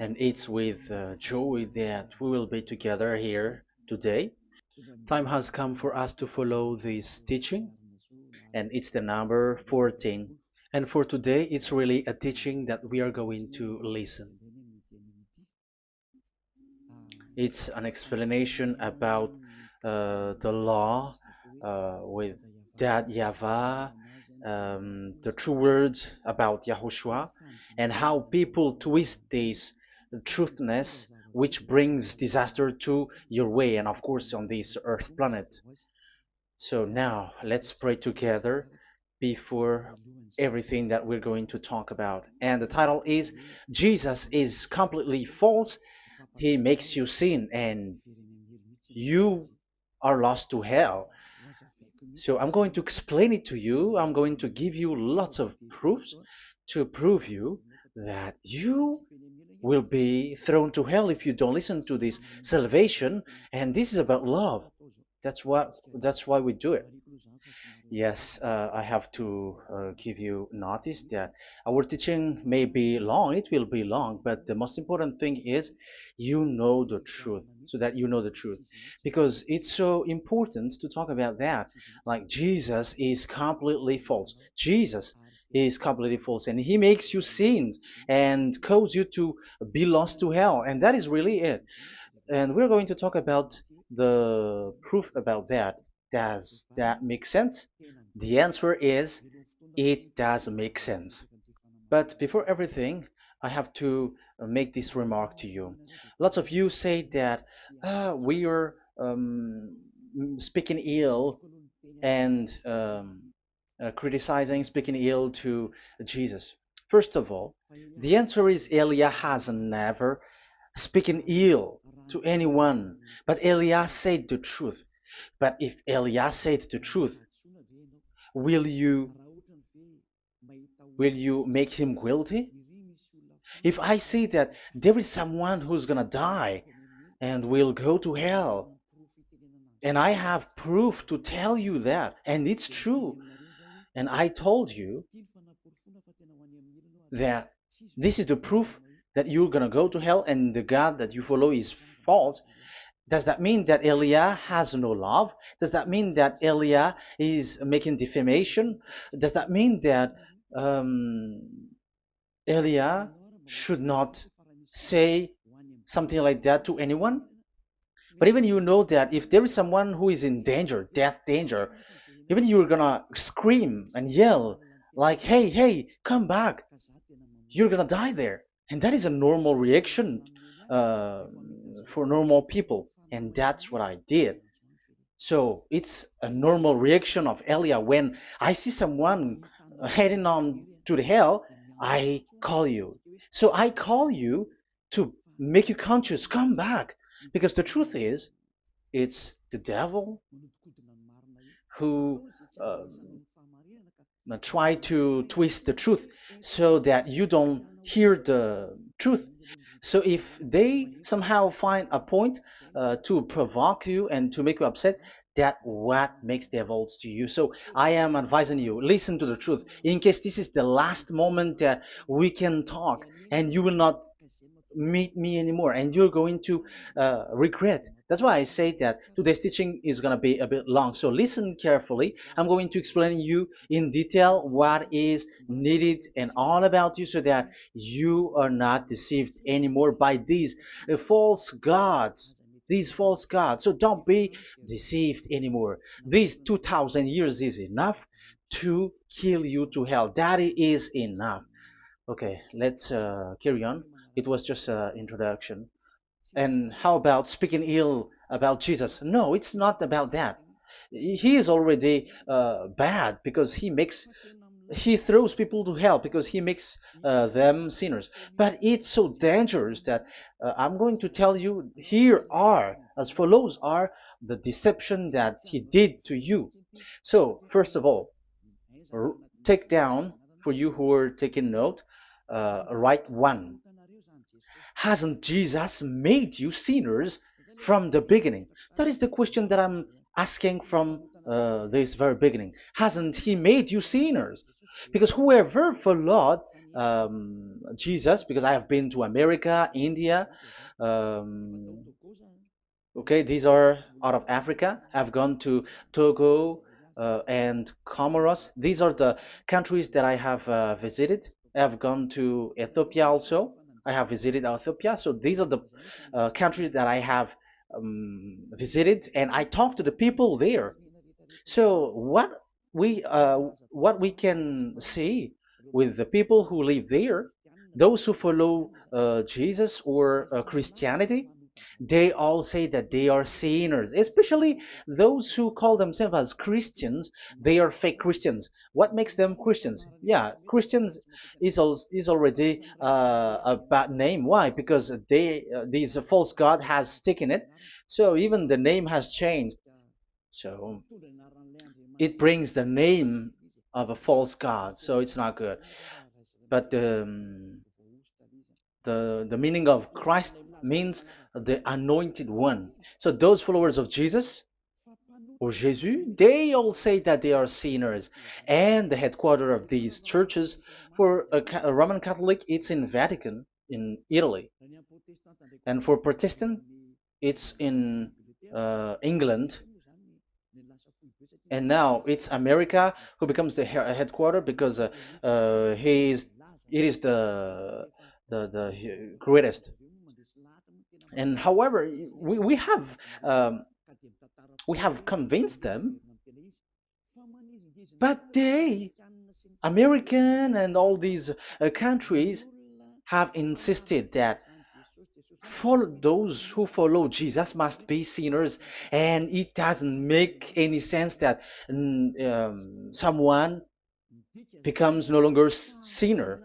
And it's with joy that we will be together here today. Time has come for us to follow this teaching, and it's the number 14. And for today, it's really a teaching that we are going to listen. It's an explanation about the law with that YAHVAH, the true words about YAHOSHUAH, and how people twist this truthness which brings disaster to your way and of course on this earth planet. So now let's pray together before everything that we're going to talk about. And the title is Jesus is completely false. He makes you sin and you are lost to hell. So I'm going to explain it to you. I'm going to give you lots of proofs to prove you that you will be thrown to hell if you don't listen to this salvation. And this is about love. That's why we do it. Yes, I have to give you notice that our teaching may be long, it will be long, but the most important thing is you know the truth, so that you know the truth. Because it's so important to talk about that. Like Jesus is completely false. Jesus is completely false, and he makes you sin and cause you to be lost to hell, and that is really it. And we're going to talk about the proof about that. Does that make sense? The answer is it does make sense. But before everything, I have to make this remark to you. Lots of you say that we are speaking ill and criticizing, speaking ill to Jesus. First of all, the answer is Elia has never speaking ill to anyone, but Elia said the truth. But if Elia said the truth, will you make him guilty? If I say that there is someone who's gonna die and will go to hell, and I have proof to tell you that, and it's true, and I told you that this is the proof that you're gonna go to hell and the God that you follow is false, does that mean that Elia has no love? Does that mean that Elia is making defamation? Does that mean that um, Elia should not say something like that to anyone? But even you know that if there is someone who is in danger, death danger, even you're gonna scream and yell like, hey, hey, come back. You're gonna die there. And that is a normal reaction uh, for normal people. And that's what I did. So it's a normal reaction of Elia when I see someone heading on to the hell, I call you. So I call you to make you conscious, come back. Because the truth is, it's the devil who uh, try to twist the truth so that you don't hear the truth. So if they somehow find a point to provoke you and to make you upset, that what makes devils to you. So I am advising you, listen to the truth. In case this is the last moment that we can talk and you will not meet me anymore and you're going to regret. That's why I say that today's teaching is going to be a bit long, so listen carefully. I'm going to explain you in detail what is needed and all about you so that you are not deceived anymore by false gods these false gods. So don't be deceived anymore. These 2000 years is enough to kill you to hell. That is enough. Okay, let's carry on. It was just an introduction. And how about speaking ill about Jesus? No, it's not about that. He is already bad because he throws people to hell because he makes them sinners. But it's so dangerous that I'm going to tell you here are as follows are the deception that he did to you. So first of all, take down for you who are taking note. Write one. Hasn't Jesus made you sinners from the beginning? That is the question that I'm asking from this very beginning. Hasn't he made you sinners? Because whoever followed Jesus, because I have been to America, India. Um, okay, these are out of Africa. I've gone to Togo and Comoros. These are the countries that I have visited. I have gone to Ethiopia also. I have visited Ethiopia. So these are the countries that I have visited, and I talked to the people there. So what we can see with the people who live there, those who follow Jesus or Christianity, they all say that they are sinners, especially those who call themselves as Christians. They are fake Christians. What makes them Christians? Yeah, Christians is already a bad name. Why? Because these false god has taken it. So even the name has changed. So it brings the name of a false god. So it's not good. But the meaning of Christ means the anointed one. So those followers of Jesus or Jesus, they all say that they are sinners. And the headquarters of these churches for a Roman Catholic, it's in Vatican in Italy, and for Protestant, it's in England. And now it's America who becomes the headquarter because he is it is the greatest. And however, we have um, we have convinced them, but they, American and all these countries, have insisted that those who follow Jesus must be sinners, and it doesn't make any sense that someone becomes no longer sinner,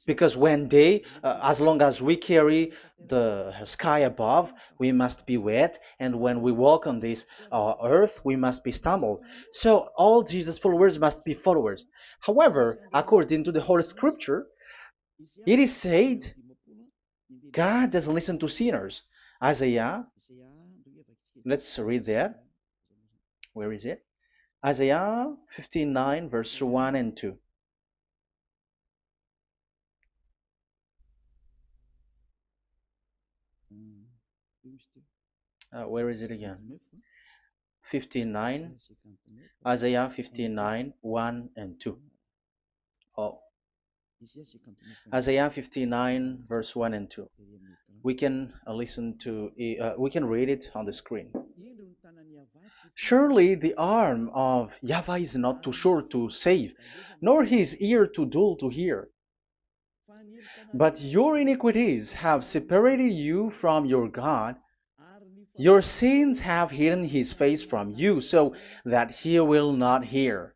because when they as long as we carry the sky above, we must be wet, and when we walk on this earth, we must be stumbled. So all Jesus followers must be followers. However, according to the Holy Scripture, it is said God doesn't listen to sinners. Isaiah, let's read that. Where is it? Isaiah 59 verse 1 and 2. Where is it again? 59, Isaiah 59, 1 and 2. Oh, Isaiah 59, verse 1 and 2. We can we can read it on the screen. Surely the arm of Yahweh is not too short to save, nor his ear too dull to hear. But your iniquities have separated you from your God. Your sins have hidden his face from you so that he will not hear.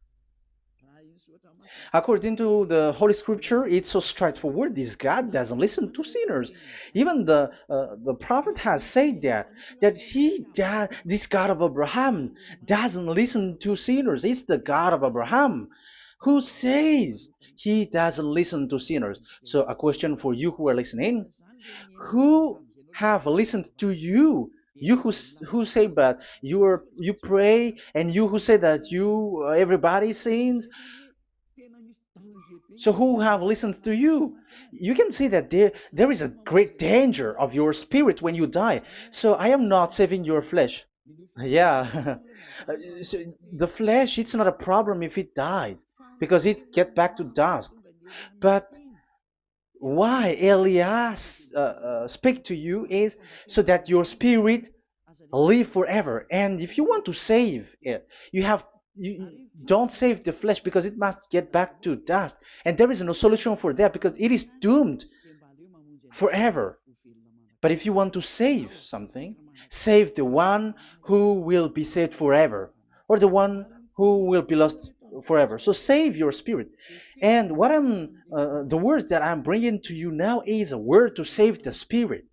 According to the Holy Scripture, it's so straightforward. This God doesn't listen to sinners. Even the prophet has said this God of Abraham doesn't listen to sinners. It's the God of Abraham who says he doesn't listen to sinners. So a question for you who are listening: who have listened to you? You who say that you pray, and you who say that you everybody sins. So who have listened to you? You can see that there is a great danger of your spirit when you die. So I am not saving your flesh. Yeah. So the flesh, it's not a problem if it dies, because it get back to dust. But why Elias speak to you is so that your spirit live forever. And if you want to save it, you don't save the flesh, because it must get back to dust, and there is no solution for that because it is doomed forever. But if you want to save something, save the one who will be saved forever, or the one who will be lost forever. So save your spirit. And the words that I'm bringing to you now is a word to save the spirit.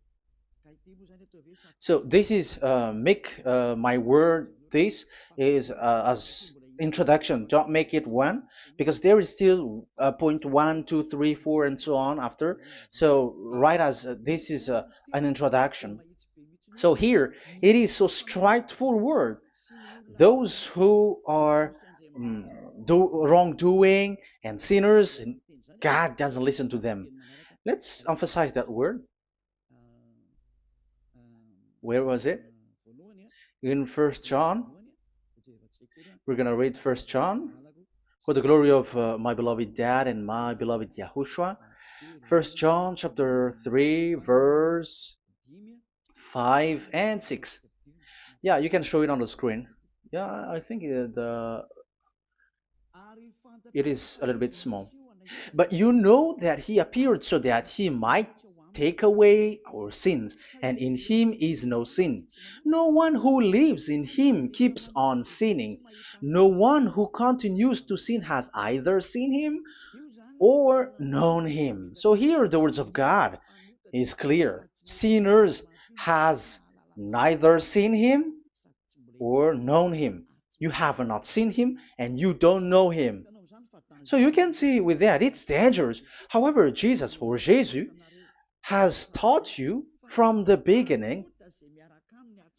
So this is make my word. This is as introduction. Don't make it one, because there is still point one, two, three, four, and so on after. So write as this is an introduction. So here it is so straightforward. Those who are wrongdoing and sinners, God doesn't listen to them. Let's emphasize that word. Where was it? In First John. We're gonna read First John. For the glory of my beloved Dad and my beloved YAHOSHUAH. First John chapter 3 verse 5 and 6. Yeah, you can show it on the screen. Yeah, I think it is a little bit small. But you know that he appeared so that he might take away our sins, and in him is no sin. No one who lives in him keeps on sinning. No one who continues to sin has either seen him or known him. So here the words of God is clear. Sinners has neither seen him or known him. You have not seen him and you don't know him. So you can see with that it's dangerous. However, Jesus or Jesus has taught you from the beginning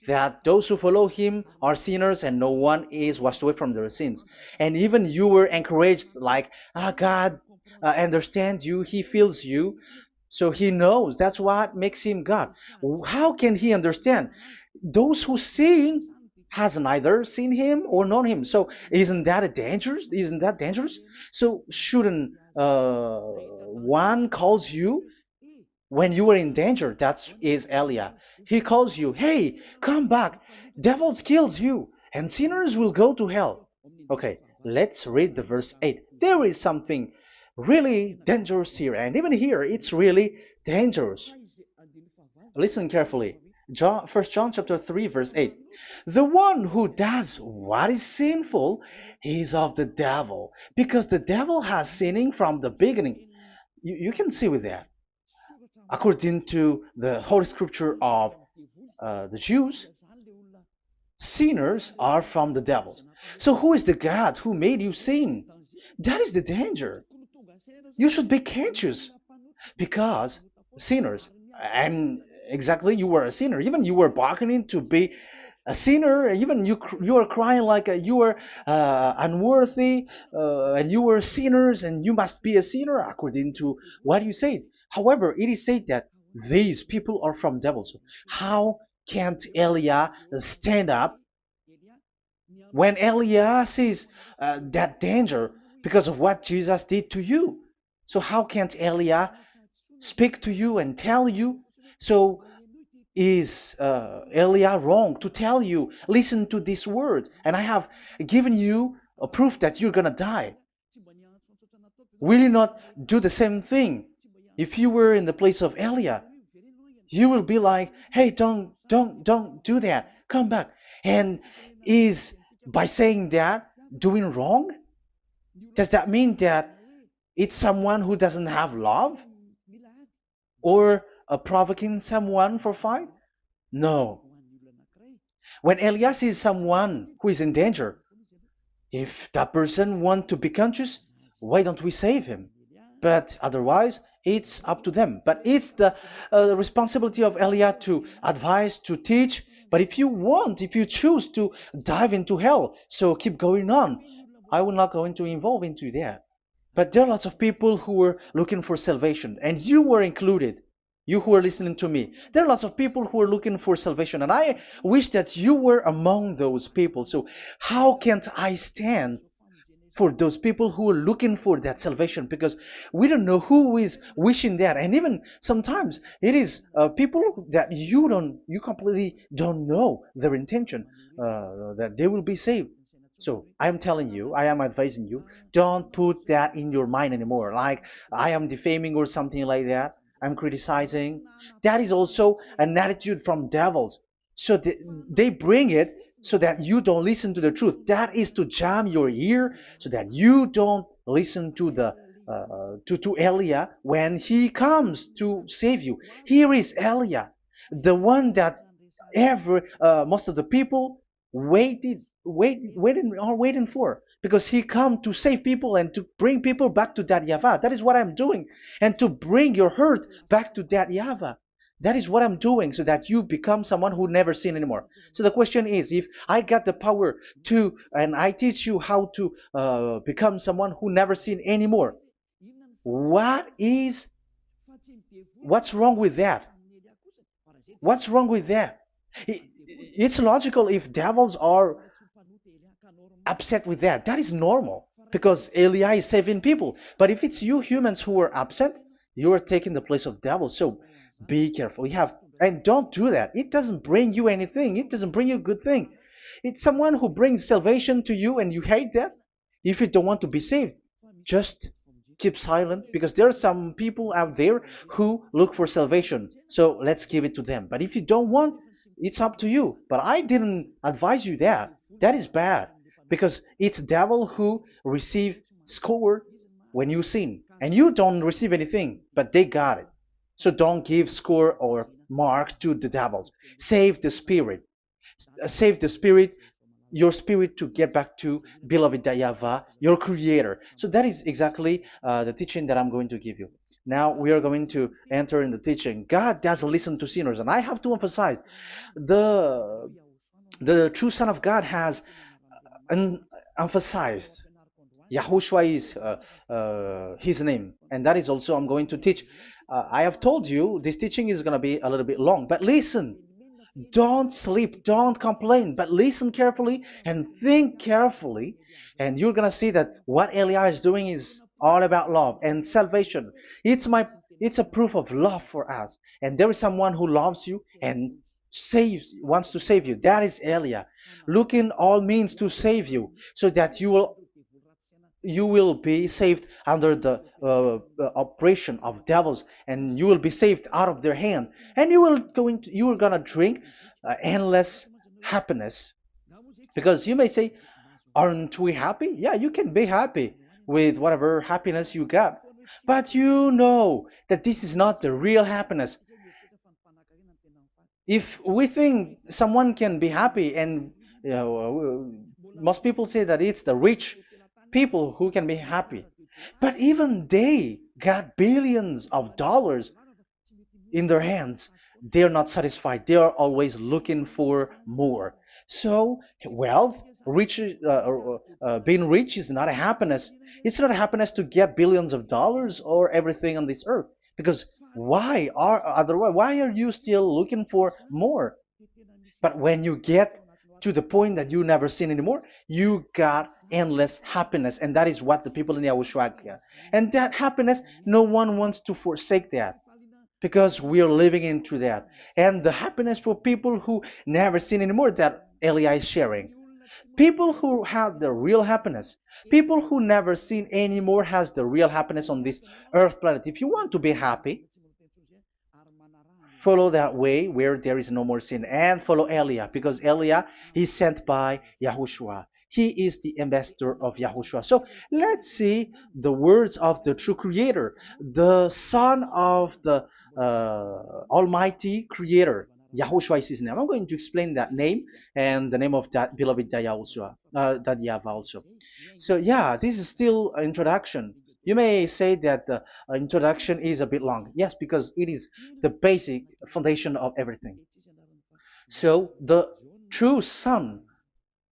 that those who follow him are sinners and no one is washed away from their sins. And even you were encouraged like, God understands you, he feels you, so he knows. That's what makes him God. How can he understand? Those who sin has neither seen him or known him. So isn't that a dangerous? Isn't that dangerous? So shouldn't one calls you when you were in danger? That is Elia. He calls you, hey, come back. Devils kills you, and sinners will go to hell. Okay, let's read the verse 8. There is something really dangerous here, and even here it's really dangerous. Listen carefully. John, 1 John chapter 3 verse 8. The one who does what is sinful is of the devil, because the devil has sinning from the beginning. You can see with that. According to the Holy Scripture of the Jews, sinners are from the devils. So who is the God who made you sin? That is the danger. You should be conscious because sinners, and exactly you were a sinner. Even you were bargaining to be a sinner. Even you are crying like you were unworthy, and you were sinners, and you must be a sinner according to what you said. However, it is said that these people are from devils. How can't Elia stand up when Elia sees that danger because of what Jesus did to you? So how can't Elia speak to you and tell you? So is Elia wrong to tell you, listen to this word, and I have given you a proof that you're gonna die? Will you not do the same thing? If you were in the place of Elia, you will be like, hey, don't do that. Come back. And is by saying that doing wrong? Does that mean that it's someone who doesn't have love? Or provoking someone for fight? No. When Elias sees someone who is in danger, if that person wants to be conscious, why don't we save him? But otherwise, it's up to them. But it's the responsibility of Elia to advise, to teach. But if you want, if you choose to dive into hell, so keep going on. I will not go into involve into that. But there are lots of people who were looking for salvation, and you were included. You who are listening to me, there are lots of people who are looking for salvation, and I wish that you were among those people. So how can't I stand for those people who are looking for that salvation? Because we don't know who is wishing that, and even sometimes it is people that you completely don't know their intention that they will be saved. So I am telling you, I am advising you, don't put that in your mind anymore. Like I am defaming or something like that. I'm criticizing. That is also an attitude from devils. So they bring it so that you don't listen to the truth. That is to jam your ear so that you don't listen to the to Elia when he comes to save you. Here is Elia, the one that every most of the people waiting for, because he come to save people and to bring people back to that YAHVAH. That is what I'm doing, and to bring your hurt back to that YAHVAH. That is what I'm doing, so that you become someone who never sin anymore. So the question is, if I got the power to, and I teach you how to become someone who never sin anymore, What is what's wrong with that? What's wrong with that? It's logical if devils are upset with that. That is normal because Eli is saving people. But if it's you humans who are upset, you are taking the place of devils. So be careful. You have and don't do that. It doesn't bring you anything. It doesn't bring you a good thing. It's someone who brings salvation to you and you hate that. If you don't want to be saved, just keep silent because there are some people out there who look for salvation. So let's give it to them. But if you don't want, it's up to you. But I didn't advise you that. That is bad because it's devil who receive score when you sin and you don't receive anything, but they got it. So don't give score or mark to the devils. Save the spirit. Save the spirit, your spirit to get back to beloved YAHVAH, your creator. So that is exactly the teaching that I'm going to give you. Now we are going to enter in the teaching. God doesn't listen to sinners, and I have to emphasize the the true Son of God has emphasized. Yahushua is his name, and that is also I'm going to teach. I have told you this teaching is going to be a little bit long, but listen. Don't sleep, don't complain, but listen carefully and think carefully, and you're gonna see that what Eli is doing is all about love and salvation. It's my it's a proof of love for us, and there is someone who loves you and wants to save you. That is Elia, looking all means to save you, so that you will be saved under the oppression of devils, and you will be saved out of their hand, and you are gonna drink endless happiness. Because you may say, aren't we happy? Yeah, you can be happy with whatever happiness you got, but you know that this is not the real happiness. If we think someone can be happy, and most people say that it's the rich people who can be happy, but even they got billions of dollars in their hands. They're not satisfied. They are always looking for more. So wealth, being rich is not a happiness. It's not a happiness to get billions of dollars or everything on this earth. Because why are you still looking for more? But when you get to the point that you never sin anymore, you got endless happiness, and that is what the people in Yahushua get. And that happiness, no one wants to forsake that because we are living into that. And the happiness for people who never sin anymore that Elia is sharing. People who have the real happiness, people who never sin anymore has the real happiness on this earth planet. If you want to be happy, follow that way where there is no more sin and follow Elia because Elia is sent by Yahushua. He is the ambassador of Yahushua. So let's see the words of the true creator, the son of the almighty creator. Yahushua is his name. I'm going to explain that name and the name of that beloved Yahushua, that YAHVAH also. So yeah, this is still an introduction. You may say that the introduction is a bit long. Yes, because it is the basic foundation of everything. So true son,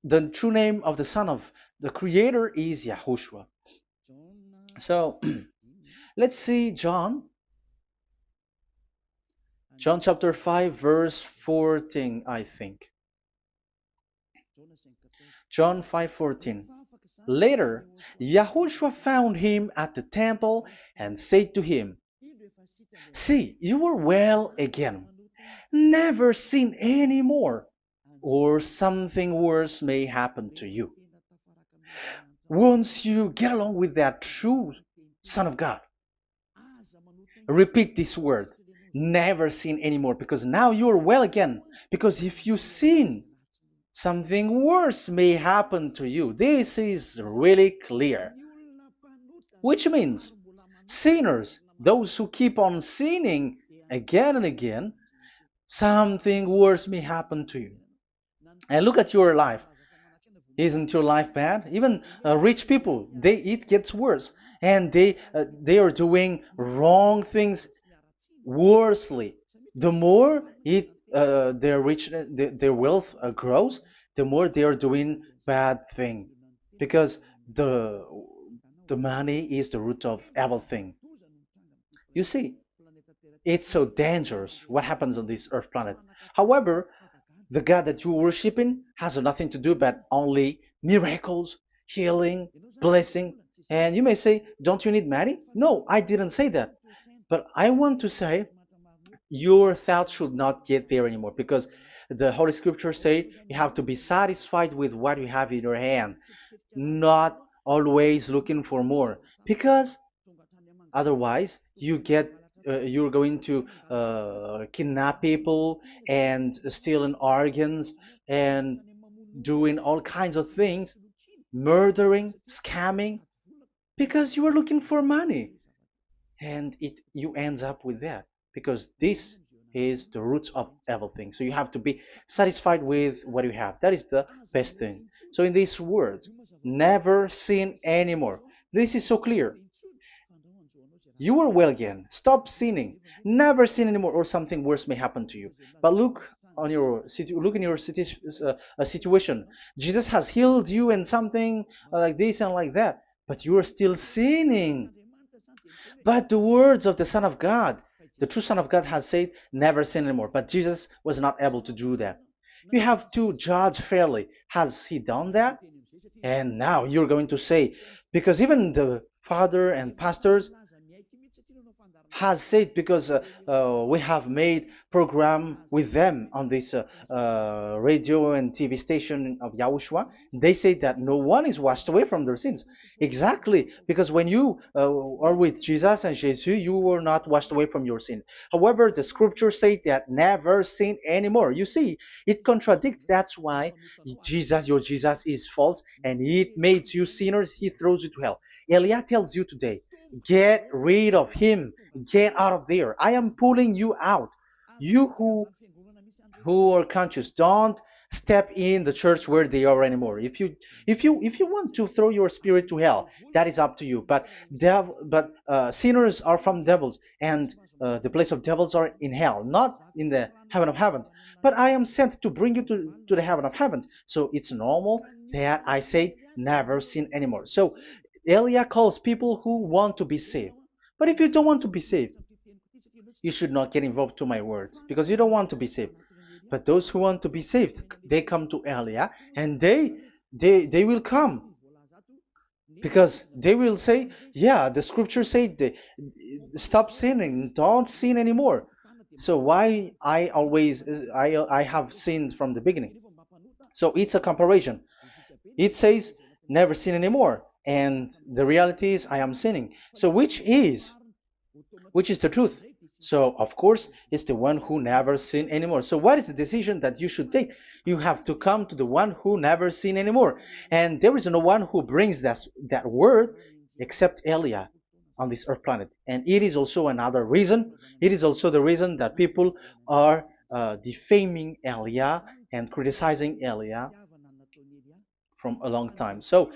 the true name of the son of the creator is Yahushua. So let's see John chapter 5 verse 14, I think. John 5:14. Later, Yahushua found him at the temple and said to him, "See, you are well again. Never sin any more, or something worse may happen to you." Once you get along with that true Son of God, repeat this word. Never sin anymore, because now you are well again. Because if you sin, something worse may happen to you. This is really clear. Which means sinners, those who keep on sinning again and again, something worse may happen to you. And look at your life. Isn't your life bad? Even rich people, it gets worse, and they are doing wrong things worsely. The more their their wealth grows, the more they are doing bad thing, because the money is the root of everything. You see, it's so dangerous what happens on this earth planet. However, the God that you're worshiping has nothing to do but only miracles, healing, blessing. And you may say, don't you need money? No, I didn't say that. But I want to say your thoughts should not get there anymore, because the Holy Scriptures say you have to be satisfied with what you have in your hand, not always looking for more, because otherwise you're going to kidnap people and stealing organs and doing all kinds of things, murdering, scamming, because you are looking for money, and it you ends up with that, because this is the roots of everything. So you have to be satisfied with what you have. That is the best thing. So in these words, never sin anymore. This is so clear. You are well again. Stop sinning. Never sin anymore, or something worse may happen to you. But look in your situation. Jesus has healed you and something like this and like that, but you are still sinning. But the words of the Son of God, the true Son of God, has said, never sin anymore. But Jesus was not able to do that. You have to judge fairly. Has he done that? And now you're going to say, because even the father and pastors has said, because we have made program with them on this radio and TV station of Yahushua. They say that no one is washed away from their sins. Exactly, because when you are with Jesus and Jesus, you were not washed away from your sin. However, the scriptures say that never sin anymore. You see, it contradicts. That's why your Jesus is false, and it makes you sinners. He throws you to hell. Elia tells you today, get rid of him. Get out of there. I am pulling you out. You who are conscious, don't step in the church where they are anymore. If you want to throw your spirit to hell, that is up to you. But sinners are from devils, and the place of devils are in hell, not in the heaven of heavens. But I am sent to bring you to the heaven of heavens. So it's normal that I say never sin anymore. So Elia calls people who want to be saved. But if you don't want to be saved, you should not get involved to my words, because you don't want to be saved. But those who want to be saved, they come to Elia, and they will come, because they will say, yeah, the scriptures say stop sinning, don't sin anymore. So why I have sinned from the beginning? So it's a comparison. It says never sin anymore, and the reality is I am sinning. So which is the truth? So of course it's the one who never sin anymore. So what is the decision that you should take? You have to come to the one who never sin anymore, and there is no one who brings that word except Elia on this earth planet. And it is also another reason. It is also the reason that people are defaming Elia and criticizing Elia from a long time. So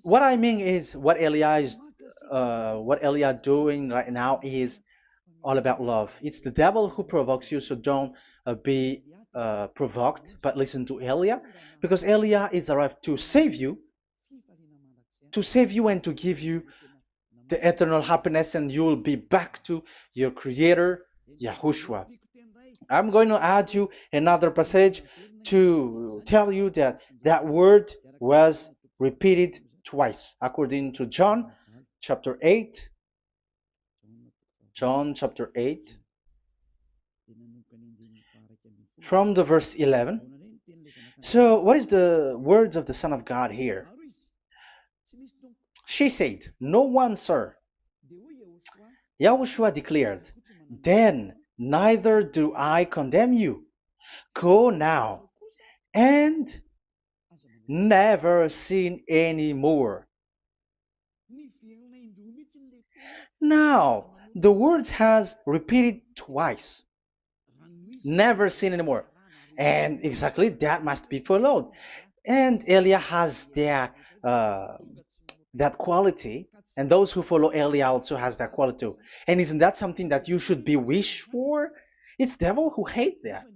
what I mean is what Elia doing right now is all about love. It's the devil who provokes you, so don't be provoked, but listen to Elia, because Elia is arrived to save you and to give you the eternal happiness, and you will be back to your Creator, Yahushua. I'm going to add you another passage to tell you that that word was repeated twice, according to John chapter 8. John chapter 8, from the verse 11. So what is the words of the Son of God here? She said, no one, sir. Yahushua declared, then neither do I condemn you. Go now and never sin any more. Now, the words has repeated twice. Never sin anymore. And exactly that must be followed. And Elia has that quality, and those who follow Elia also has that quality too. And isn't that something that you should be wish for? It's devil who hate that.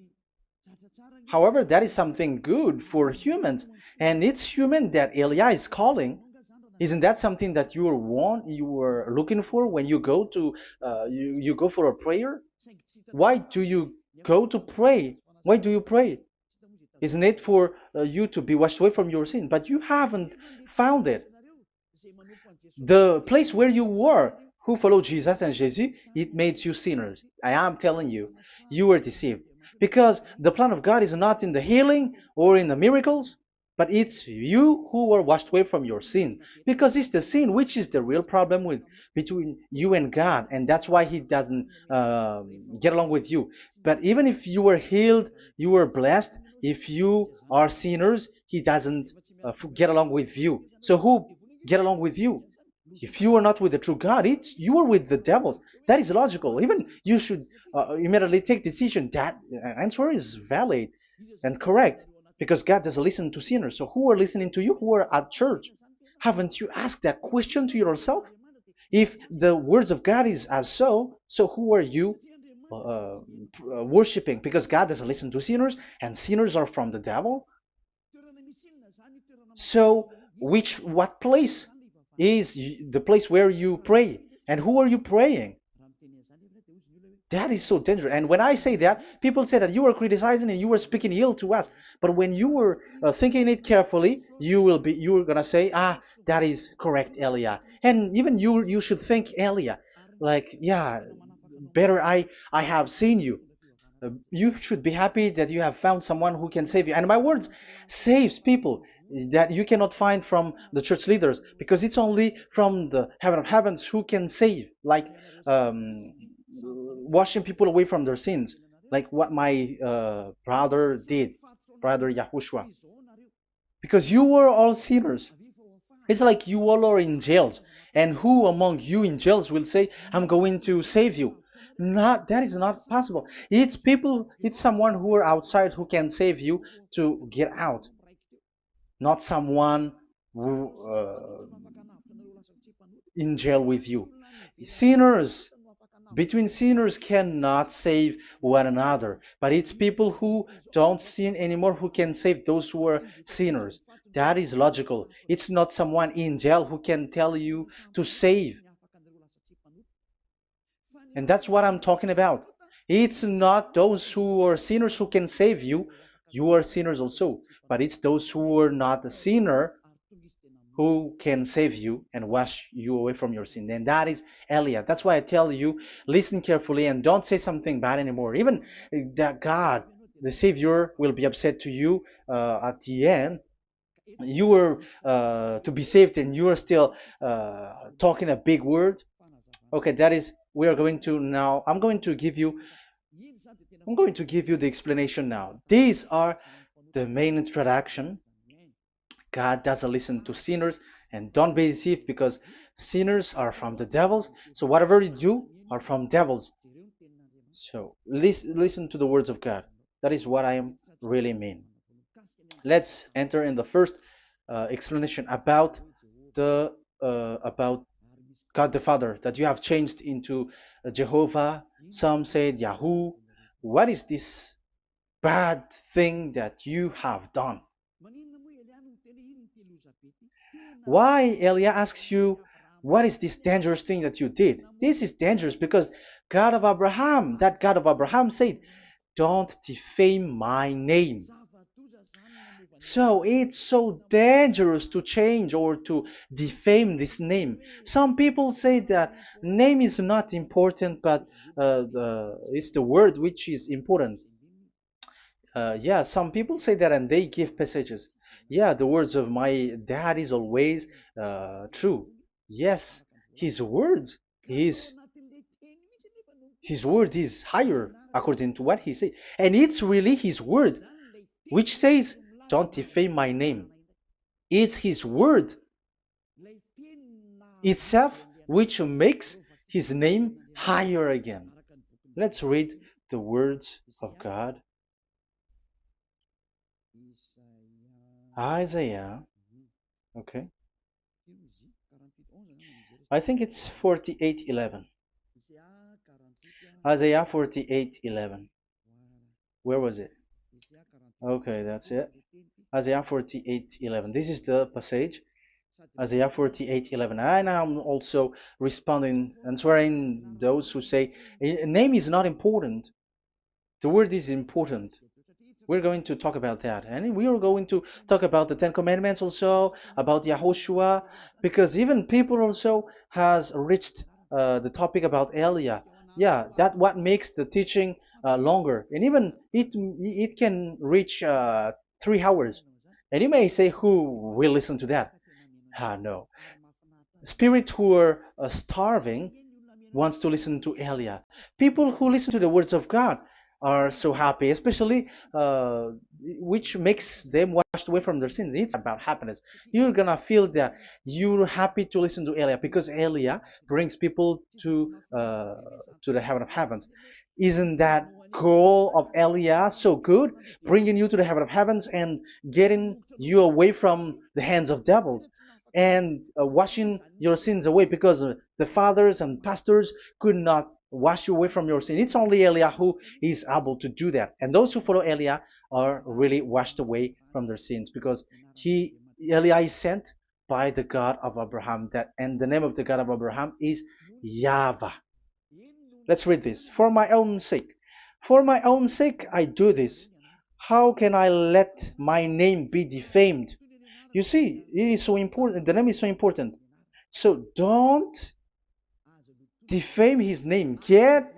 However, that is something good for humans, and it's human that Elia is calling. Isn't that something that you were looking for when you go to you go for a prayer? Why do you go to pray? Why do you pray? Isn't it for you to be washed away from your sin? But you haven't found it. The place where you were, who followed Jesus and Jesus, it made you sinners. I am telling you, you were deceived. Because the plan of God is not in the healing or in the miracles, but it's you who were washed away from your sin. Because it's the sin which is the real problem with between you and God, and that's why He doesn't get along with you. But even if you were healed, you were blessed. If you are sinners, He doesn't get along with you. So who get along with you? If you are not with the true God, it's you are with the devil. That is logical. Even you should immediately take decision. That answer is valid and correct because God doesn't listen to sinners. So who are listening to you? Who are at church? Haven't you asked that question to yourself? If the words of God is as so who are you worshiping? Because God doesn't listen to sinners, and sinners are from the devil. So what place is the place where you pray, and who are you praying? That is so dangerous. And when I say that, people say that you were criticizing and you were speaking ill to us. But when you were thinking it carefully, you are gonna say, that is correct, Elia. And even you should think, Elia, like, yeah, better I have seen you. You should be happy that you have found someone who can save you. And my words saves people that you cannot find from the church leaders, because it's only from the heaven of heavens who can save, like um, washing people away from their sins, like what my brother did, brother Yahushua, because you were all sinners. It's like you all are in jails, and who among you in jails will say, "I'm going to save you"? Not that is not possible. It's people. It's someone who are outside who can save you to get out, not someone who in jail with you. Sinners between sinners cannot save one another, but it's people who don't sin anymore who can save those who are sinners. That is logical. It's not someone in jail who can tell you to save. And that's what I'm talking about. It's not those who are sinners who can save you. You are sinners also. But it's those who are not a sinner who can save you and wash you away from your sin. And that is Elia. That's why I tell you, listen carefully and don't say something bad anymore. Even that God, the Savior, will be upset to you at the end. You were to be saved and you are still talking a big word. Okay, that is, we are going to now, I'm going to give you the explanation now. These are the main introduction. God doesn't listen to sinners, and don't be deceived because sinners are from the devils. So whatever you do are from devils. So listen to the words of God. That is what I am really mean. Let's enter in the first explanation about God the Father that you have changed into Jehovah. Some said Yahoo. What is this bad thing that you have done? Why Elia asks you, what is this dangerous thing that you did? This is dangerous because God of Abraham, that God of Abraham said, don't defame my name. So it's so dangerous to change or to defame this name. Some people say that name is not important, but it's the word which is important. Yeah, some people say that and they give passages. Yeah, the words of my dad is always true. Yes, his words, his his word is higher according to what he said. And it's really his word which says, don't defame my name. It's his word itself which makes his name higher again. Let's read the words of God. Isaiah, okay. I think it's 48:11. Isaiah 48:11. Where was it? Okay, that's it. Isaiah 48:11. This is the passage. Isaiah 48:11. And I'm also responding, answering those who say a name is not important. The word is important. We're going to talk about that. And we are going to talk about the Ten Commandments also, about Yahushua, because even people also has reached the topic about Elia. Yeah, that what makes the teaching longer. And even it can reach 3 hours. And you may say, who will listen to that? Ah, no. Spirits who are starving wants to listen to Elia. People who listen to the words of God are so happy, especially which makes them washed away from their sins. It's about happiness. You're gonna feel that you're happy to listen to Elia because Elia brings people to the heaven of heavens. Isn't that goal of Elia so good, bringing you to the heaven of heavens and getting you away from the hands of devils? And washing your sins away because the fathers and pastors could not wash you away from your sin. It's only Eliah who is able to do that. And those who follow Eliah are really washed away from their sins because Eliah is sent by the God of Abraham. And the name of the God of Abraham is YAHVAH. Let's read this. For my own sake. For my own sake I do this. How can I let my name be defamed? You see, it is so important. The name is so important. So don't defame his name. Get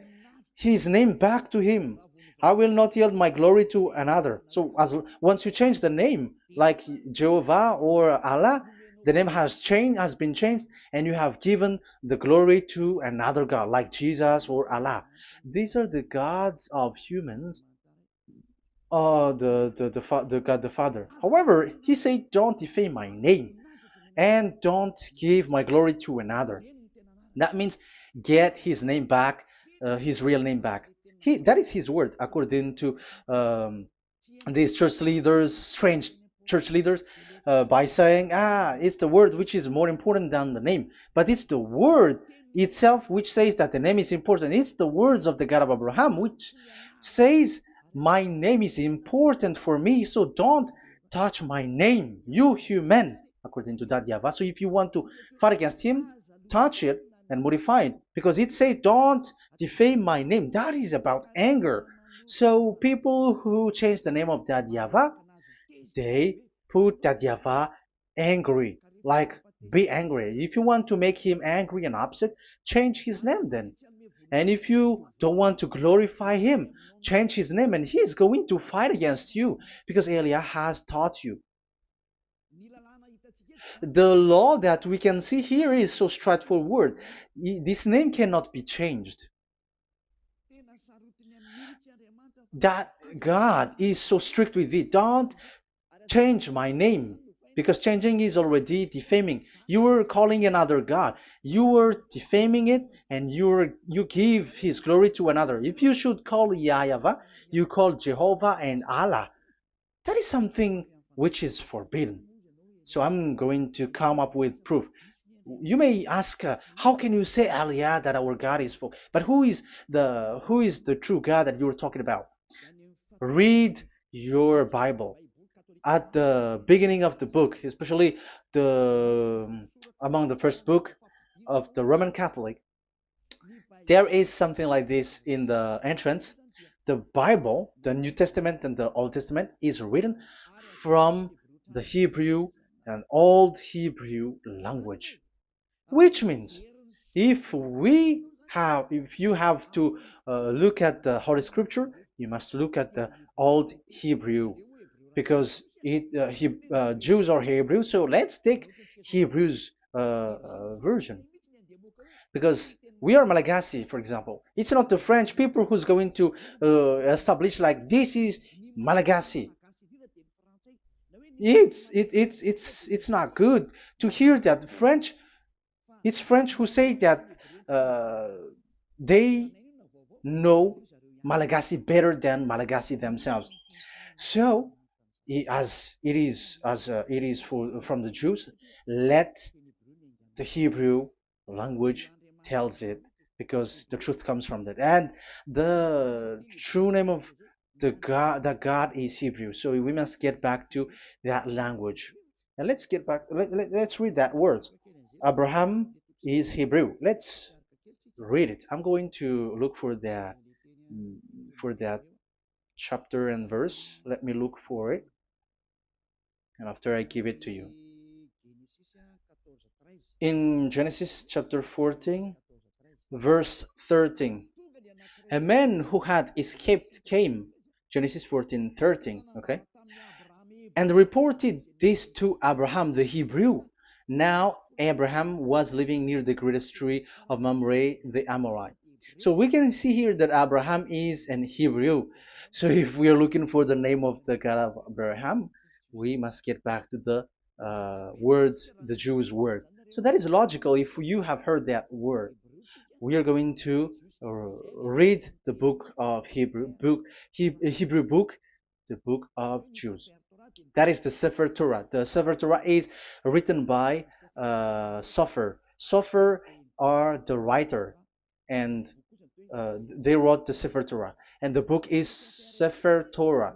his name back to him. I will not yield my glory to another. So once you change the name, like Jehovah or Allah, the name has been changed, and you have given the glory to another God, like Jesus or Allah. These are the gods of humans, the God the Father. However, he said, "Don't defame my name, and don't give my glory to another." That means get his name back, his real name back. That is his word, according to um, these church leaders, strange church leaders, by saying, it's the word which is more important than the name. But it's the word itself which says that the name is important. It's the words of the God of Abraham which says, my name is important for me, so don't touch my name, you human, according to that YAHVAH. So if you want to fight against him, touch it and modify it, because it says, don't defame my name. That is about anger. So people who change the name of that YAHVAH, they put that YAHVAH angry, like be angry. If you want to make him angry and upset, change his name then. And if you don't want to glorify him, change his name, and he's going to fight against you because Elia has taught you. The law that we can see here is so straightforward. This name cannot be changed. That God is so strict with it. Don't change my name, because changing is already defaming. You were calling another God. You were defaming it, and you give his glory to another. If you should call YAHVAH, you call Jehovah and Allah. That is something which is forbidden. So I'm going to come up with proof. You may ask, how can you say Aliyah that our God is full? But who is the true God that you're talking about? Read your Bible. At the beginning of the book, especially the among the first book of the Roman Catholic, there is something like this in the entrance. The Bible, the New Testament and the Old Testament, is written from the Hebrew and Old Hebrew language, which means if you have to look at the Holy Scripture, you must look at the Old Hebrew, because Jews are Hebrew. So let's take Hebrew's version, because we are Malagasy, for example. It's not the French people who's going to establish like this is Malagasy. It's not good to hear that French. It's French who say that uh, they know Malagasy better than Malagasy themselves. So, as it is from the Jews, let the Hebrew language tells it, because the truth comes from that. And the true name of the God is Hebrew. So we must get back to that language. And let's get back. Let's read that word. Abraham is Hebrew. Let's read it. I'm going to look mm, for that chapter and verse. Let me look for it, and after I give it to you. In Genesis chapter 14, verse 13, a man who had escaped came, Genesis 14:13, okay, and reported this to Abraham the Hebrew. Now Abraham was living near the greatest tree of Mamre the Amorite. So we can see here that Abraham is an Hebrew. So if we are looking for the name of the God of Abraham, we must get back to the word, the Jews word. So that is logical. If you have heard that word, we are going to read the book of Hebrew book, the book of Jews. That is the Sefer Torah. The Sefer Torah is written by Sofer. Sofer are the writer, and they wrote the Sefer Torah, and the book is Sefer Torah.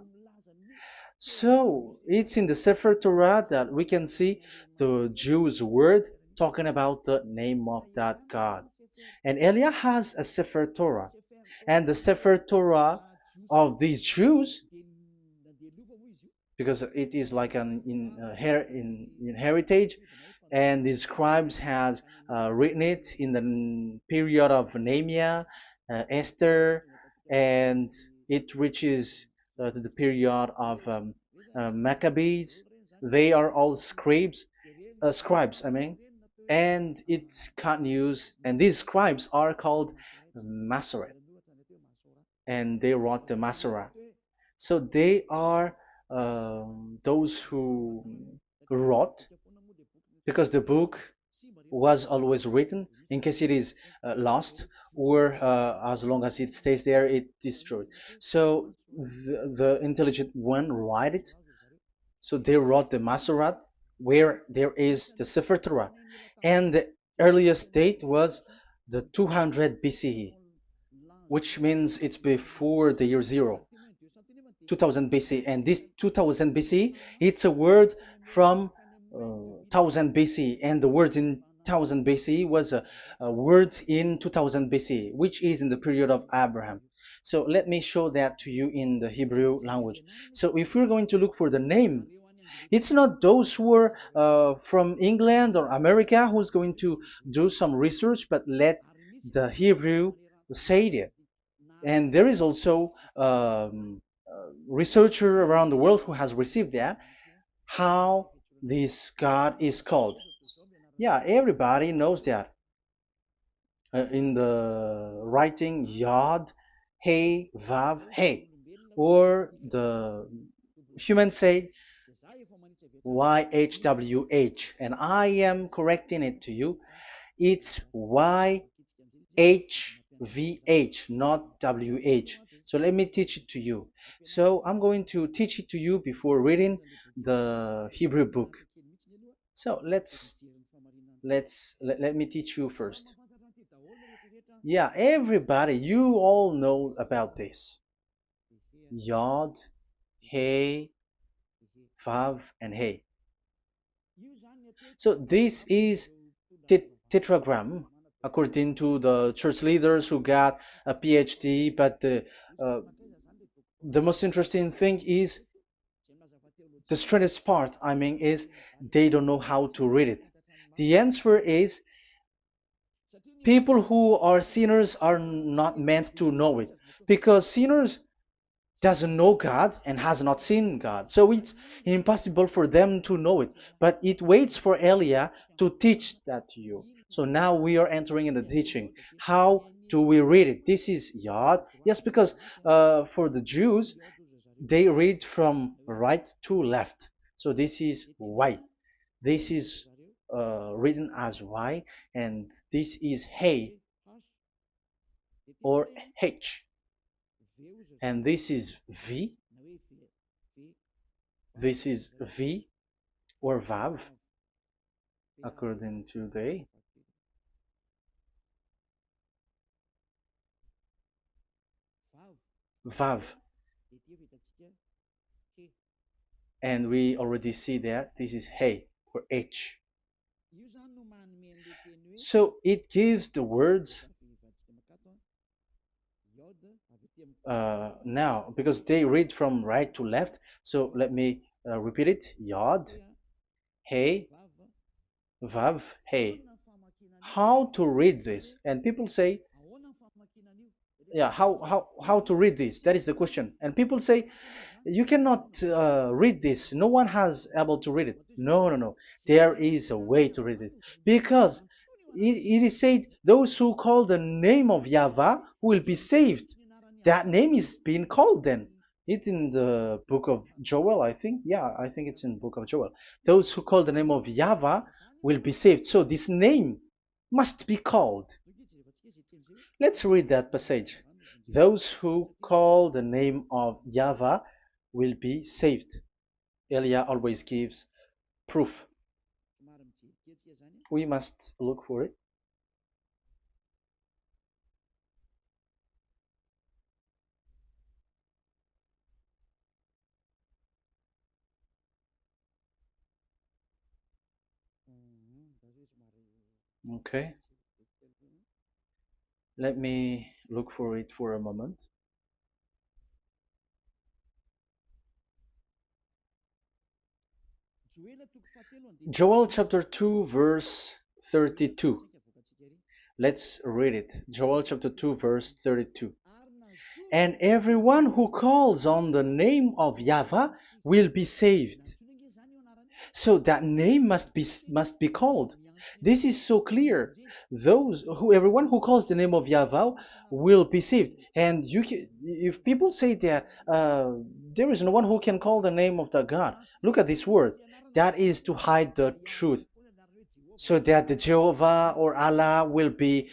So it's in the Sefer Torah that we can see the Jews' word talking about the name of that God. And Eliah has a Sefer Torah, and the Sefer Torah of these Jews, because it is like an in heritage, and the scribes has written it in the period of Nehemiah, Esther, and it reaches to the period of Maccabees. They are all scribes, I mean, and it continues, and these scribes are called Masoret, and they wrote the Masorah. So they are those who wrote, because the book was always written in case it is lost, or as long as it stays there, it destroyed. So the intelligent one write it. So they wrote the Masorat, where there is the Sefer Torah, and the earliest date was the 200 BCE, which means it's before the year zero. 2000 BC, and this 2000 BC, it's a word from 1000 BC, and the word in 1000 BC was a word in 2000 BC, which is in the period of Abraham. So let me show that to you in the Hebrew language. So if we're going to look for the name, it's not those who are from England or America who's going to do some research, but let the Hebrew say it. And there is also researcher around the world who has received that, how this God is called. Yeah, everybody knows that. In the writing Yod, Hey, Vav, Hey, or the human say YHWH, and I am correcting it to you. It's YHVH, not WH. So let me teach it to you. So I'm going to teach it to you before reading the Hebrew book. So let me teach you first. Yeah, everybody, you all know about this. Yod, Hey, Vav, and Hey. So this is tetragram, according to the church leaders who got a PhD. But the most interesting thing is, the strangest part, I mean, is they don't know how to read it. The answer is, people who are sinners are not meant to know it, because sinners doesn't know God and has not seen God. So it's impossible for them to know it. But it waits for Elia to teach that to you. So now we are entering in the teaching. How do we read it? This is Yod. Yes, because for the Jews, they read from right to left. So this is Y. This is written as Y, and this is Hey or H. And this is V. This is V or Vav, according to the Vav. And we already see that this is Hey. or H. So it gives the words now, because they read from right to left. So let me repeat it. Yod, Hey, Vav, Hey. How to read this? And people say, yeah, how to read this? That is the question. And people say, you cannot read this. No one has able to read it. No, no, no. There is a way to read it, because it is said those who call the name of Yahweh will be saved. That name is being called then. It's in the book of Joel, I think. Yeah, I think it's in the book of Joel. Those who call the name of Yahweh will be saved. So this name must be called. Let's read that passage. Those who call the name of Yahweh will be saved. Elia always gives proof. We must look for it. Okay, let me look for it for a moment. Joel chapter 2, verse 32. Let's read it. Joel chapter 2, verse 32. And everyone who calls on the name of Yahweh will be saved. So that name must be called. This is so clear. Everyone who calls the name of Yahweh will be saved. And if people say that there is no one who can call the name of the God, look at this word. That is to hide the truth, so that the Jehovah or Allah will be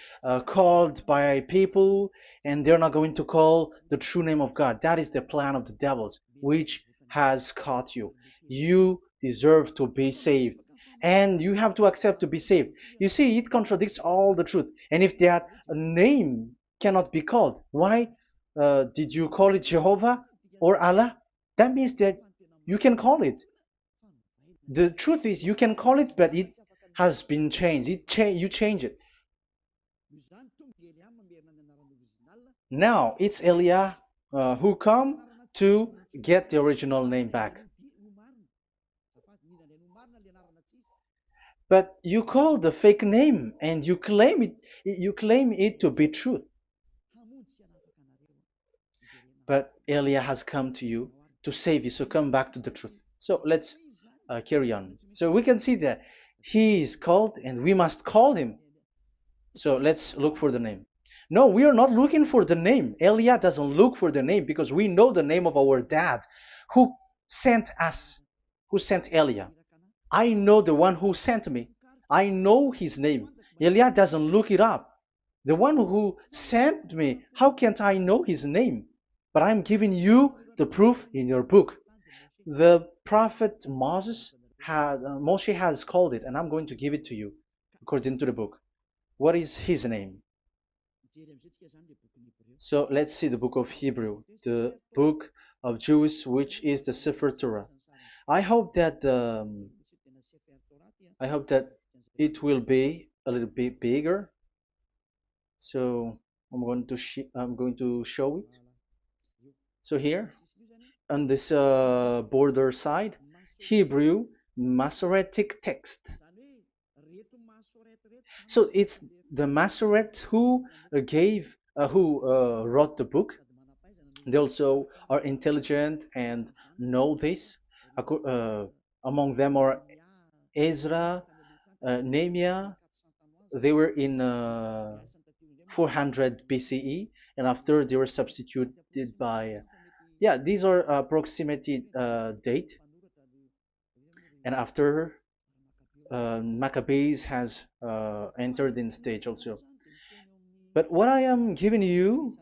called by people, and they're not going to call the true name of God. That is the plan of the devils, which has caught you. You deserve to be saved, and you have to accept to be saved. You see, it contradicts all the truth. And if that name cannot be called, why did you call it Jehovah or Allah? That means that you can call it. The truth is, you can call it, but it has been changed. You change it. Now it's Elia who come to get the original name back. But you call the fake name and you claim it. You claim it to be truth. But Elia has come to you to save you. So come back to the truth. So let's carry on. So we can see that he is called and we must call him. So let's look for the name. No, we are not looking for the name. Elia doesn't look for the name, because we know the name of our dad who sent us, who sent Elia. I know the one who sent me. I know his name. Elia doesn't look it up. The one who sent me, how can't I know his name? But I'm giving you the proof in your book. The prophet Moshe has called it, and I'm going to give it to you according to the book. What is his name? So let's see the book of Hebrew, the book of Jews, which is the Sefer Torah. I hope that it will be a little bit bigger. So I'm going to show it. So here on this border side, Hebrew Masoretic text. So it's the Masoret who wrote the book. They also are intelligent and know this. Among them are Ezra, Nehemiah. They were in 400 BCE, and after they were substituted by, yeah, these are approximated date. And after Maccabees has entered in stage also. But what I am giving you,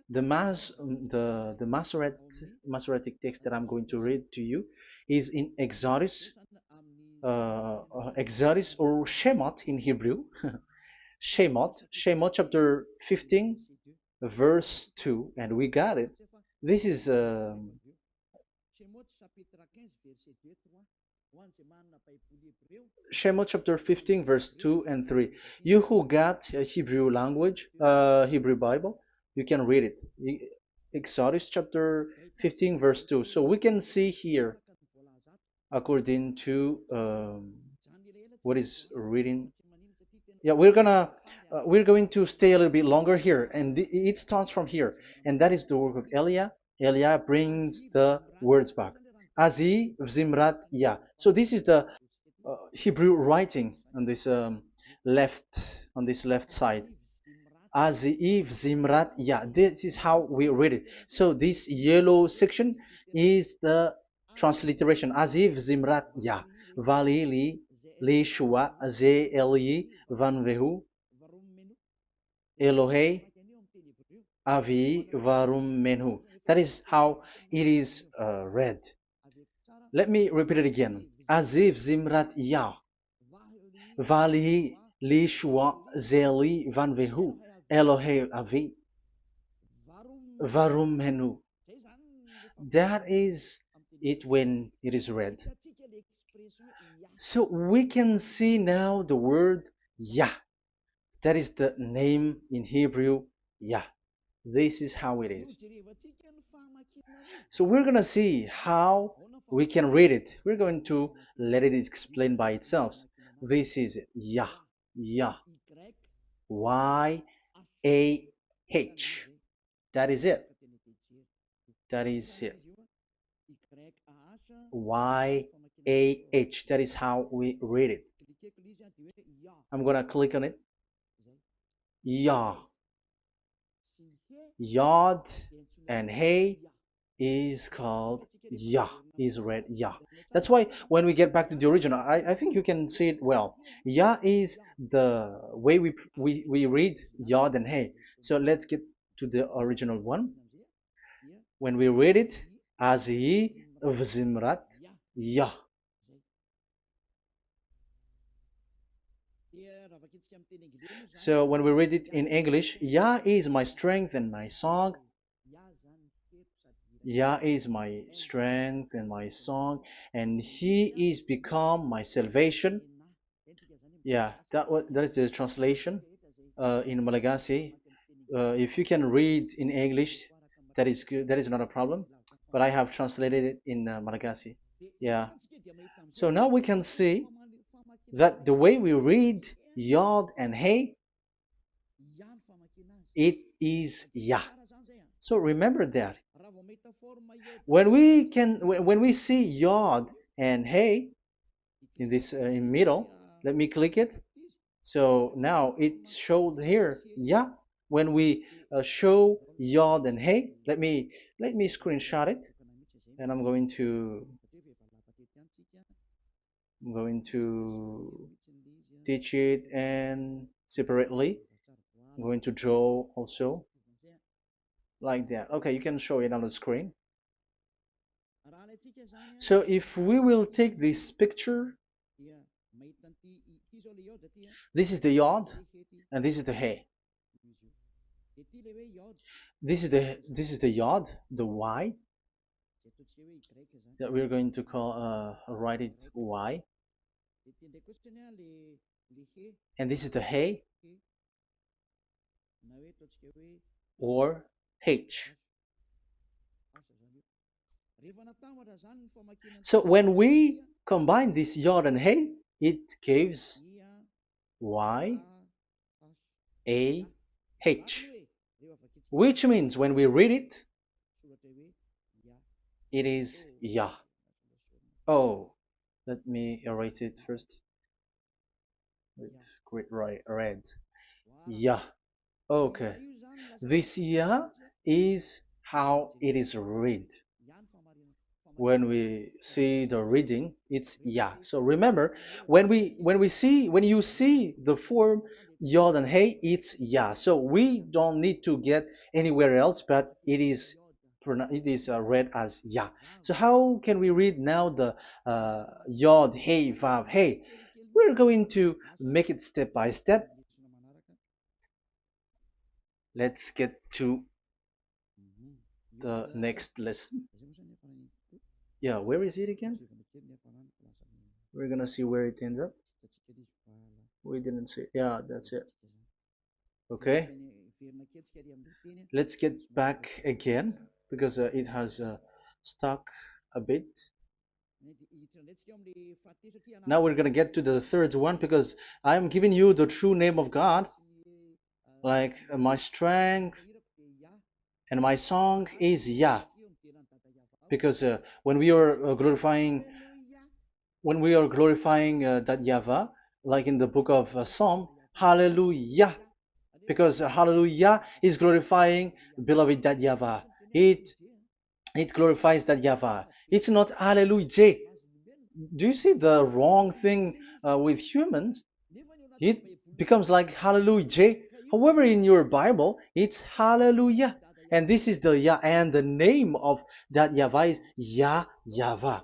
the Masoretic text that I'm going to read to you, is in Exodus, Exodus or Shemot in Hebrew, Shemot chapter 15, verse 2, and we got it. This is Shemot chapter 15 verse 2 and 3. You who got a Hebrew language, Hebrew Bible, you can read it. Exodus chapter 15 verse 2. So we can see here according to what is reading. Yeah, we're going to stay a little bit longer here, and it starts from here, and that is the work of Eliah. Eliah brings the words back. Azi Zimrat Ya. So this is the Hebrew writing on this left side. Aziv Zimrat Ya. This is how we read it. So this yellow section is the transliteration. Aziv Zimrat Ya. Vali li shua ze eli van vehu Elohei avi varum menhu. That is how it is read. Let me repeat it again. Aziv Zimrat Ya. Vali li shua ze eli van vehu Elohei avi varum menhu. That is it when it is read. So we can see now the word Yah. That is the name in Hebrew, Yah. This is how it is. So we're going to see how we can read it. We're going to let it explain by itself. This is it. Yah. Yah. Y-A-H. That is it. That is it. Y-A-H. That is how we read it. I'm going to click on it. Yah. Yod and Hey is called Yah, is read Yah. That's why when we get back to the original, I think you can see it well. Yah is the way we read Yod and Hey. So let's get to the original one. When we read it, Azi Vzimrat Yah. So when we read it in English, Yah is my strength and my song. Yah is my strength and my song, and He is become my salvation. Yeah, that is the translation in Malagasy. If you can read in English, that is good. That is not a problem. But I have translated it in Malagasy. Yeah. So now we can see that the way we read Yod and Hey, it is Yah. So remember that. When we see Yod and Hey in this in middle, let me click it. So now it showed here, yeah. When we show Yod and Hey, let me screenshot it, and I'm going to teach it and separately. I'm going to draw also like that. Okay, you can show it on the screen. So if we will take this picture, this is the Yod and this is the Hey. This is the Yod, the Y that we're going to call write it Y, and this is the Hey or H. So when we combine this Yod and Hey, it gives Y A H, which means when we read it, it is Yah. Oh, let me erase it first with great red. Yah. Okay. This Yah is how it is read. When we see the reading, it's Yah. So remember, when you see the form Yod and Hey, it's Yah. So we don't need to get anywhere else, but it is read as Yah. So how can we read now the Yod, Hey, Vav, Hey? We're going to make it step by step. Let's get to the next lesson. Yeah, where is it again? We're gonna see where it ends up. We didn't see. Yeah, that's it. Okay. Let's get back again because it has stuck a bit. Now we're gonna get to the third one because I'm giving you the true name of God, like my strength and my song is Yah. Because when we are glorifying that Yahvah, like in the book of Psalm, Hallelujah, because Hallelujah is glorifying beloved that Yahvah. It glorifies that Yahvah. It's not Hallelujah. Do you see the wrong thing with humans? It becomes like Hallelujah. However, in your Bible, it's Hallelujah. And this is the Yah, and the name of that Yahvah is Yahvah.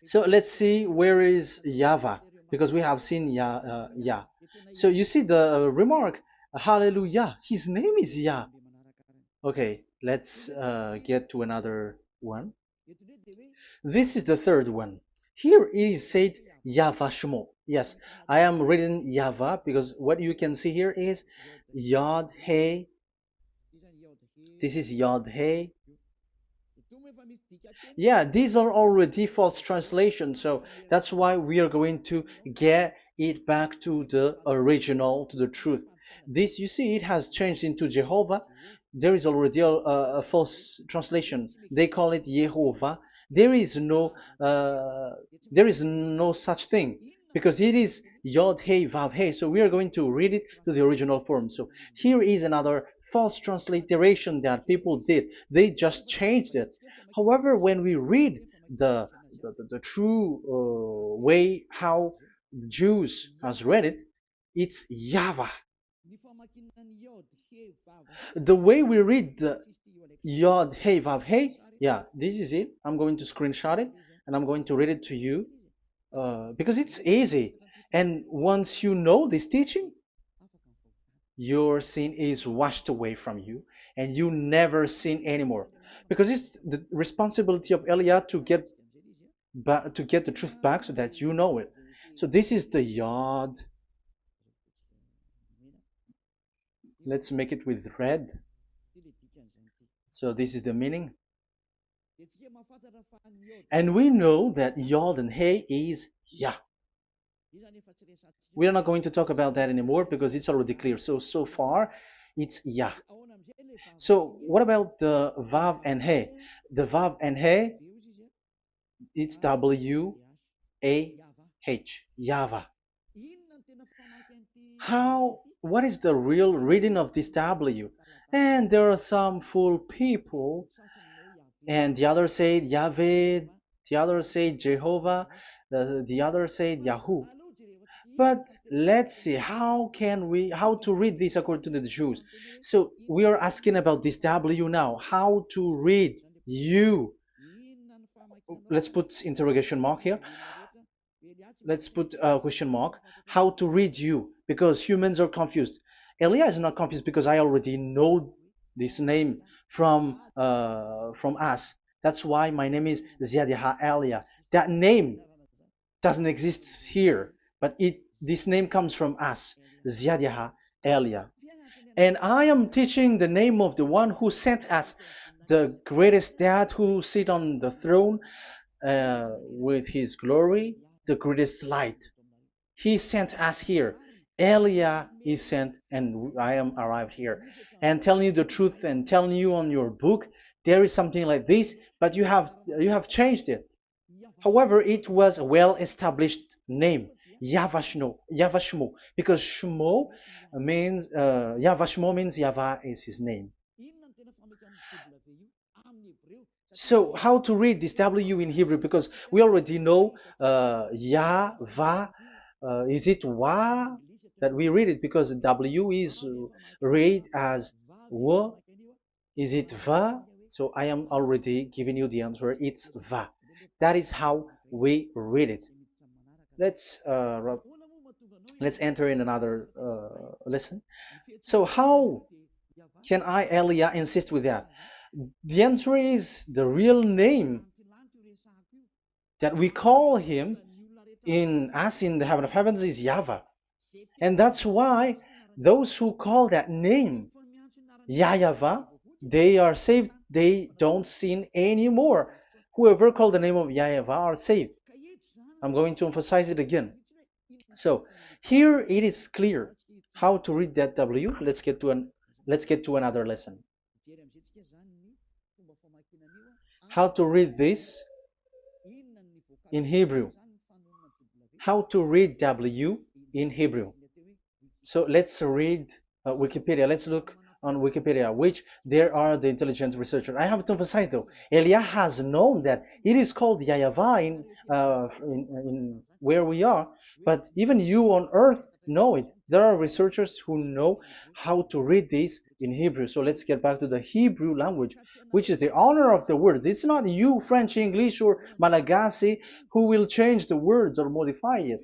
So let's see where is Yahvah, because we have seen Yah. So you see the remark, Hallelujah, his name is Yah. Okay, let's get to another one. This is the third one. Here it is said YAHVAH. Yes, I am reading Yahvah because what you can see here is Yod Hey. This is Yod Hey. Yeah, these are already false translations, so that's why we are going to get it back to the original, to the truth. This, you see, it has changed into Jehovah. There is already a false translation. They call it Yehovah. There is no, uh, there is no such thing because it is Yod Hey Vav Hey. So we are going to read it to the original form. So here is another false transliteration that people did. They just changed it. However, when we read the true way how the Jews has read it, it's Yahvah. The way we read the Yod Hey Vav Hey, yeah, this is it. I'm going to screenshot it and I'm going to read it to you because it's easy. And once you know this teaching, your sin is washed away from you and you never sin anymore. Because it's the responsibility of Eliah to get the truth back so that you know it. So this is the Yod. Let's make it with red. So this is the meaning. And we know that Yod and Hey is Yah. We are not going to talk about that anymore because it's already clear. So far, it's Yah. So what about the Vav and He? The Vav and He, it's W-A-H, Yahvah. What is the real reading of this W? And there are some fool people, and the others say Yahweh, the others say Jehovah, the others say Yahoo. But let's see how to read this according to the Jews. So we are asking about this W now. How to read you? Let's put interrogation mark here. Let's put a question mark. How to read you? Because humans are confused. Elia is not confused because I already know this name from us. That's why my name is Ziadiha Elia. That name doesn't exist here, but this name comes from us, Ziadiha Elia. And I am teaching the name of the one who sent us, the greatest dad who sit on the throne with his glory, the greatest light. He sent us here. Elia is sent, and I am arrived here. And telling you the truth and telling you on your book, there is something like this, but you have changed it. However, it was a well-established name, YAHVAH, because Shmo means YAHVAH means Yahvah is his name. So how to read this W in Hebrew? Because we already know Yahvah. Is it Wa that we read it? Because W is read as W. Is it Va? So I am already giving you the answer. It's Va. That is how we read it. Let's enter in another lesson. So how can I, Elia, insist with that? The answer is the real name that we call him in us in the heaven of heavens is YAHVAH. And that's why those who call that name YAHVAH, they are saved. They don't sin anymore. Whoever called the name of YAHVAH are saved. I'm going to emphasize it again. So here it is clear how to read that W. Let's get to another lesson. How to read this in Hebrew. How to read W in Hebrew. So let's read Wikipedia. Let's look on Wikipedia, which there are the intelligent researchers. I have to emphasize though, Elia has known that it is called YAHVAH in where we are, but even you on earth know it. There are researchers who know how to read this in Hebrew. So let's get back to the Hebrew language, which is the honor of the words. It's not you, French, English, or Malagasy, who will change the words or modify it,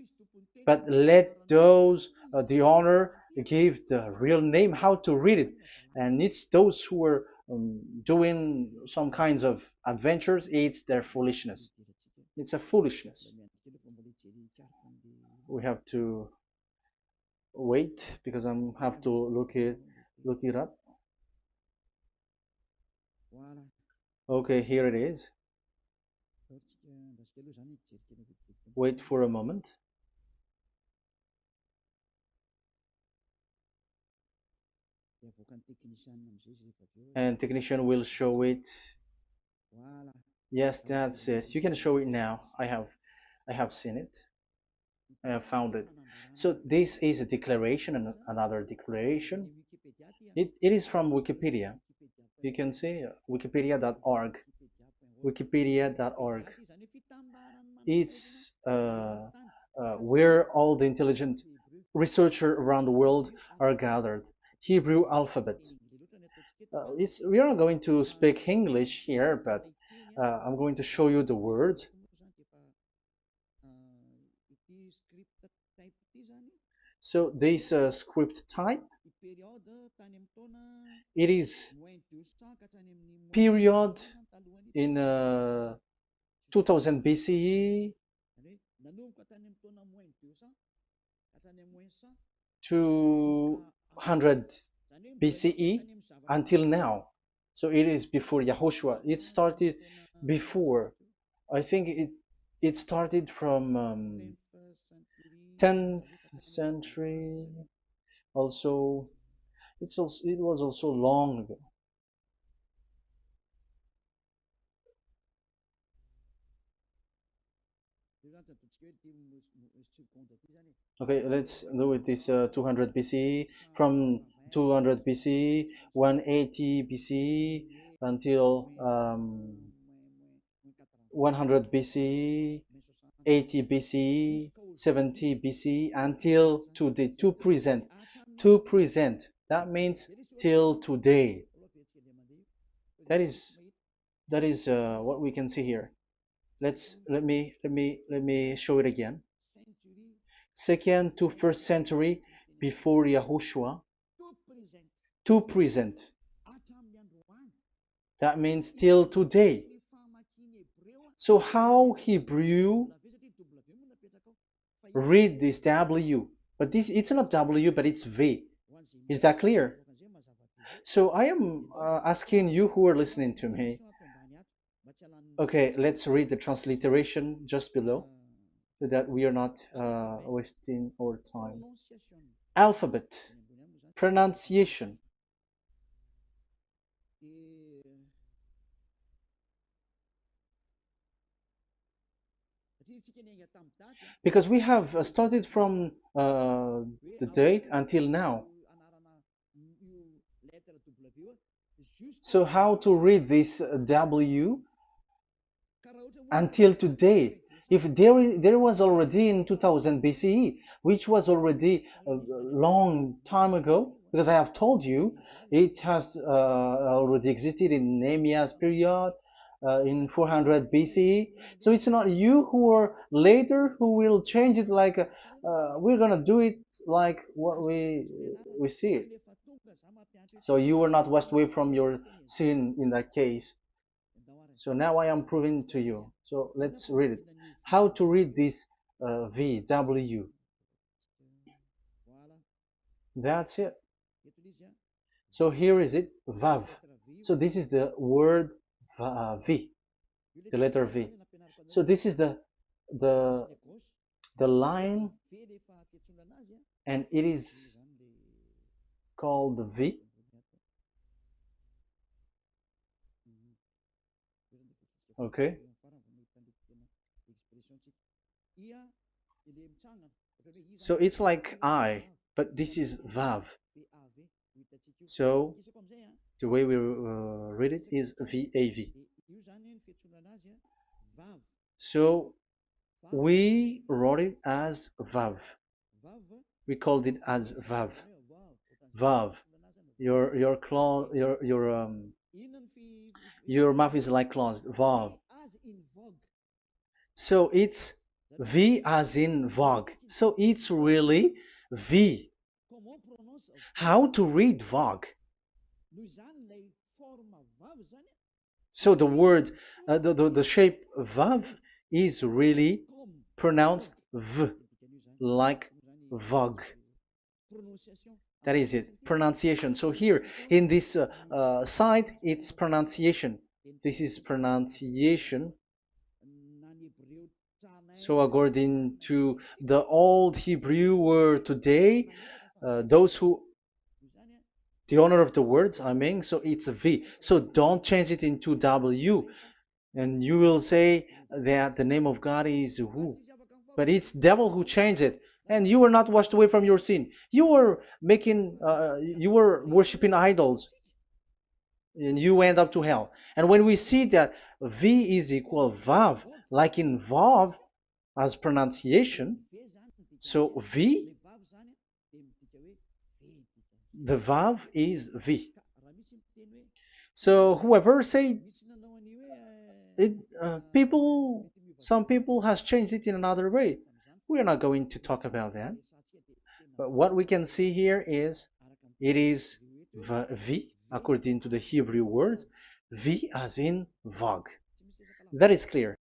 but let those the honor give the real name how to read it. And it's those who are doing some kinds of adventures, it's their foolishness. It's a foolishness. We have to wait because I have to look it up. Okay, here it is. Wait for a moment. And technician will show it. Yes, that's it. You can show it now. I have seen it. I have found it. So this is a declaration and another declaration. It is from Wikipedia. You can see wikipedia.org. Wikipedia.org. It's where all the intelligent researchers around the world are gathered. Hebrew alphabet. We are not going to speak English here, but I'm going to show you the words. So this script type, it is period in 2000 BCE to 100 BCE until now. So it is before Yahushua. It started before. I think it started from 10th century. Also, it was also long ago. Okay, let's do it this 200 BCE, from 200 BCE, 180 BCE until 100 BCE, 80 BCE, 70 BCE until today, to present. To present. That means till today. That is what we can see here. Let me show it again. Second to first century before Yahushua, to present. That means till today. So how Hebrew read this W? But this, it's not W, but it's V. Is that clear? So I am asking you who are listening to me. Okay, let's read the transliteration just below, so that we are not wasting our time. Alphabet, pronunciation. Because we have started from the date until now. So how to read this W until today? If there was already in 2000 BCE, which was already a long time ago, because I have told you it has already existed in Nehemiah's period, in 400 BCE. So it's not you who are later who will change it, like we're gonna do it like what we see it. So you were not washed away from your sin in that case. So now I am proving to you. So let's read it. How to read this V, W. That's it. So here is it, Vav. So this is the word V, the letter V. So this is the the line, and it is called the V. Okay. So it's like I, but this is Vav. So the way we read it is VAV. So we wrote it as Vav. We called it as Vav. Vav. Your claw, your mouth is like closed. Vav. So it's V as in Vogue. So it's really V. How to read Vogue? So the word, the shape Vav is really pronounced V, like Vogue. That is it, pronunciation. So here in this side, it's pronunciation. This is pronunciation. So according to the old Hebrew word today, those who, the owner of the words, I mean, so it's a V. So don't change it into W. And you will say that the name of God is who? But it's devil who changed it. And you were not washed away from your sin. You were you were worshiping idols. And you went up to hell. And when we see that V is equal Vav, like in Vav as pronunciation, so V, the Vav is V. So whoever say it, some people has changed it in another way. We are not going to talk about that. But what we can see here is it is V according to the Hebrew words, V as in Vogue. That is clear.